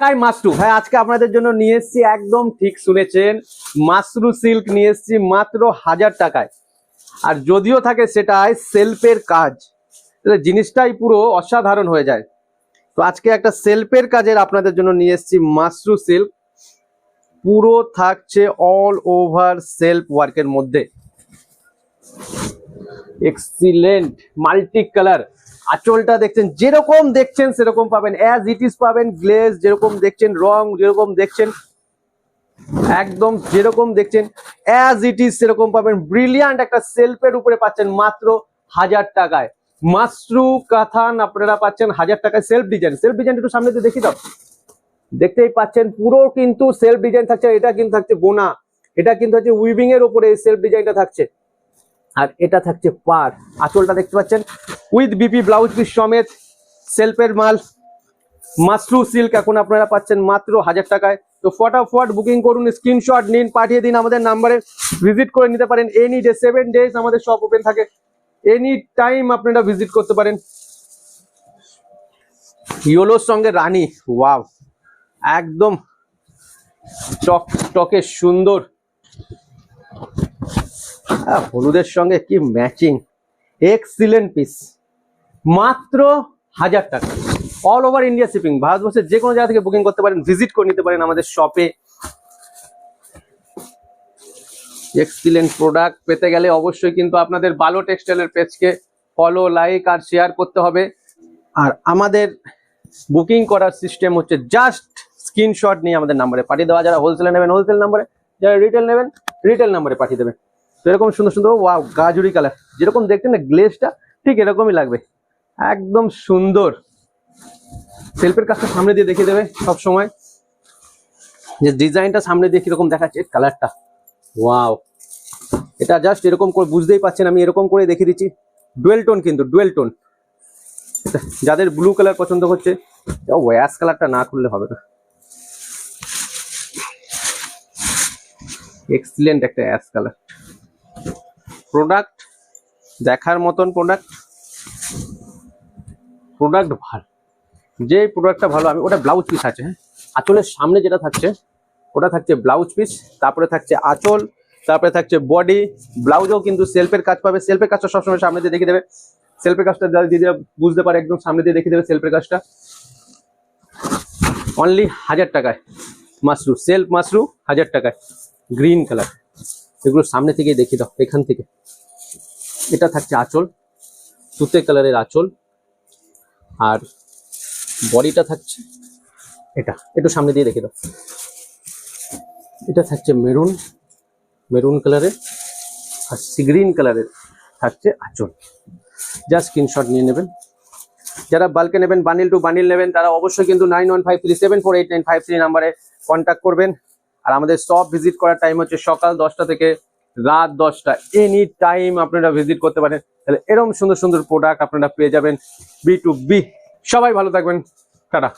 মাশরু ভাই আজকে আপনাদের জন্য নিয়ে এসেছি, একদম ঠিক শুনেছেন, মাশরু সিল্ক নিয়ে এসেছি মাত্র 1000 টাকায়। আর যদিও থাকে সেটাই সেলফের কাজ, জিনিসটাই পুরো অসাধারণ হয়ে যায়। তো আজকে একটা সেলফের কাজের আপনাদের জন্য নিয়ে এসেছি মাশরু সিল্ক, পুরো থাকছে অল ওভার সেলফ ওয়ার্কের মধ্যে। এক্সিলেন্ট মাল্টি কালার, আঁচলটা দেখছেন যেরকম দেখছেন সেরকম পাবেন, অ্যাজ ইট ইজ পাবেন। গ্লেজ যেরকম দেখছেন, রং যেরকম দেখছেন, একদম যেরকম দেখছেন অ্যাজ ইট ইজ সেরকম পাবেন। ব্রিলিয়ান্ট একটা সেলফের উপরে পাচ্ছেন মাত্র 1000 টাকায়। মাশরু কাতান আপনারা পাচ্ছেন 1000 টাকায়। সেলফ ডিজাইন একটু সামনে দিয়ে দেখি দাও, দেখতেই পাচ্ছেন পুরো কিন্তু সেলফ ডিজাইন থাকছে। এটা কিন্তু থাকছে বোনা, এটা কিন্তু হচ্ছে উইভিং এর উপরে সেলফ ডিজাইনটা থাকছে। আর এটা থাকছে পার, আঁচলটা দেখতে পাচ্ছেন উইথ বিপি ব্লাউজ পিস সমেত সেলফের মাল। মাশরু সিল্ক এখন আপনারা পাচ্ছেন মাত্র 1000 টাকায়। তো ফটাফট বুকিং করুন, স্ক্রিনশট নিন, পাঠিয়ে দিন আমাদের নাম্বারে, ভিজিট করে নিতে পারেন। এনি ডে 7 ডেজ আমাদের শপ ওপেন থাকে, এনি টাইম আপনারা ভিজিট করতে পারেন। ইয়েলোর সঙ্গে রানী, ওয়াও, একদম টকটকে সুন্দর। হলুদের সঙ্গে কি ম্যাচিং, এক্সিলেন্ট পিস, মাত্র 1000 টাকা। অল ওভার ইন্ডিয়া শিপিং, ভারতবর্ষের যে কোনো জায়গা থেকে বুকিং করতে পারেন, ভিজিট করে নিতে পারেন আমাদের শপে। এক্সিলেন্ট প্রোডাক্ট পেতে গেলে অবশ্যই কিন্তু আপনাদের বালো টেক্সটাইলের পেজকে ফলো, লাইক আর শেয়ার করতে হবে। আর আমাদের বুকিং করার সিস্টেম হচ্ছে জাস্ট স্ক্রিনশট নিয়ে আমাদের নাম্বারে পাঠিয়ে দেওয়া। যারা হোলসেলে নেবেন হোলসেল নাম্বারে, যারা রিটেল নেবেন রিটেল নাম্বারে পাঠিয়ে দেবেন। তো এরকম সুন্দর সুন্দর ওয়াও গাজুরি কালার, যেরকম দেখছেন না গ্লেজটা ঠিক এরকমই লাগবে, একদম সুন্দর। সেলফের কাজটা সামনে দিয়ে দেখিয়ে দেবে সব সময়, যে ডিজাইনটা সামনে দিয়ে কিরকম দেখাচ্ছে কালারটা, ওয়াও। এটা জাস্ট এরকম করে বুঝতেই পাচ্ছেন, আমি এরকম করে দেখিয়ে দিচ্ছি। ডুয়েল টোন, কিন্তু ডুয়েল টোন। যাদের ব্লু কালার পছন্দ হচ্ছে, অ্যাশ কালারটা না খুললে হবে না। এক্সিলেন্ট একটা অ্যাশ কালার প্রোডাক্ট, দেখার মতন প্রোডাক্ট ভালো। যে প্রোডাক্টটা ভালো, আমি ওটা ব্লাউজ পিস আছে, হ্যাঁ, আঁচলের সামনে যেটা থাকছে ওটা থাকছে ব্লাউজ পিস, তারপরে থাকছে আঁচল, তারপরে থাকছে বডি। ব্লাউজও কিন্তু সেলফের কাজ পাবে, সেলফের কাজটা সবসময় সামনে দিয়ে দেখিয়ে দেবে। সেলফের কাজটা দিদি বুঝতে পারে, একদম সামনে দিয়ে দেখিয়ে দেবে সেলফের কাজটা। অনলি 1000 টাকায় মাশরু, সেলফ মাশরু 1000 টাকায়। গ্রিন কালার, এগুলো সামনে থেকেই দেখিয়ে দাও, এখান থেকে। এটা থাকছে আঁচল, তুতে কালারের আঁচল, আর বডিটা থাকছে এটা, একটু সামনে দিয়ে দেখিয়ে দাও। এটা থাকছে মেরুন কালারের, আর সি গ্রিন কালারের থাকছে আঁচল। জাস্ট স্ক্রিনশট নিয়ে নেবেন। যারা বাল্কে নেবেন, বান্ডিল টু বান্ডিল নেবেন, তারা অবশ্যই কিন্তু 9153748953 নাম্বারে কন্ট্যাক্ট করবেন। আর আমাদের শপ ভিজিট করার টাইম হচ্ছে সকাল 10টা থেকে রাত 10টা, এনি টাইম আপনারা ভিজিট করতে পারেন। তাহলে এরকম সুন্দর সুন্দর প্রোডাক্ট আপনারা পেয়ে যাবেন B2B। সবাই ভালো থাকবেন, টাটা।